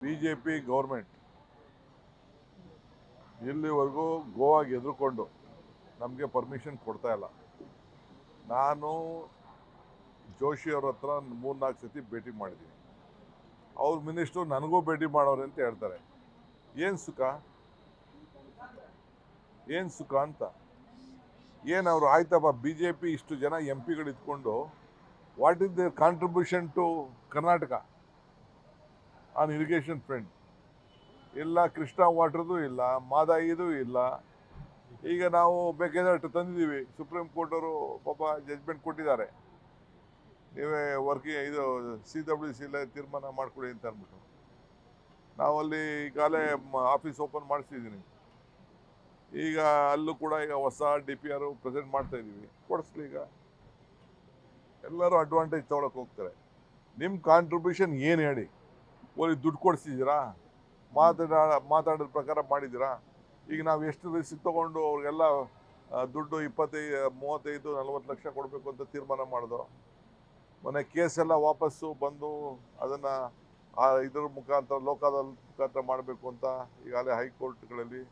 BJP government ಇಲ್ಲಿವರೆಗೂ ಗೋವಾಗೆ ಎದುರುಕೊಂಡು ನಮಗೆ permission ಕೊಡ್ತಾ ಇಲ್ಲ. ನಾನು ಜೋಶಿ ಅವ್ರ ಹತ್ರ 3-4 ಸತಿ ಭೇಟಿ ಮಾಡಿದ್ದೀನಿ. ಅವ್ರ ಮಿನಿಸ್ಟ್ರು ನನಗೂ ಭೇಟಿ ಮಾಡೋರು ಅಂತ ಹೇಳ್ತಾರೆ. ಏನು ಸುಖ ಅಂತ ಏನು ಅವರು ಆಯ್ತಪ್ಪ ಬಿಜೆಪಿ ಇಷ್ಟು ಜನ MP ಗಳು ಇದ್ಕೊಂಡು what is their contribution to Karnataka on irrigation front? ಇಲ್ಲ, ಕೃಷ್ಣಾ ವಾಟರ್ದು ಇಲ್ಲ, ಮಾದಾಯಿದು ಇಲ್ಲ. ಈಗ ನಾವು ಬೇಕಾದಷ್ಟು ತಂದಿದ್ದೀವಿ. ಸುಪ್ರೀಂ ಕೋರ್ಟ್ ಅವರು ಪಾಪ ಜಜ್ಮೆಂಟ್ ಕೊಟ್ಟಿದ್ದಾರೆ, ನೀವೇ ಇದು CWC ತೀರ್ಮಾನ ಮಾಡ್ಕೊಳ್ಳಿ ಅಂತ ಅಂದ್ಬಿಟ್ಟು. ನಾವಲ್ಲಿ ಈಗಾಗಲೇ ಆಫೀಸ್ ಓಪನ್ ಮಾಡಿಸಿದ್ದೀನಿ. ಈಗ ಅಲ್ಲೂ ಕೂಡ ಈಗ ಹೊಸ DPR ಪ್ರೆಸೆಂಟ್ ಮಾಡ್ತಾ ಇದ್ದೀವಿ. ಕೊಡಿಸ್ಲಿ. ಈಗ ಎಲ್ಲರೂ ಅಡ್ವಾಂಟೇಜ್ ತೊಗೊಳಕ್ಕೆ ಹೋಗ್ತಾರೆ. ನಿಮ್ಮ ಕಾಂಟ್ರಿಬ್ಯೂಷನ್ ಏನು ಹೇಳಿ? ದುಡ್ಡು ಕೊಡಿಸಿದ್ದೀರಾ? ಮಾತಾಡೋದ ಪ್ರಕಾರ ಮಾಡಿದ್ದೀರಾ? ಈಗ ನಾವು ಎಷ್ಟು ರಿಸ್ಕ್ ತೊಗೊಂಡು ಅವ್ರಿಗೆಲ್ಲ ದುಡ್ಡು 25, 35, 40 ಲಕ್ಷ ಕೊಡಬೇಕು ಅಂತ ತೀರ್ಮಾನ ಮಾಡೋದು. ಮೊನ್ನೆ ಕೇಸೆಲ್ಲ ವಾಪಸ್ಸು ಬಂದು ಅದನ್ನು ಇದರ ಮುಖಾಂತರ ಲೋಕಾದಾಲತ್ ಮುಖಾಂತರ ಮಾಡಬೇಕು ಅಂತ ಈಗಾಗಲೇ ಹೈಕೋರ್ಟ್ಗಳಲ್ಲಿ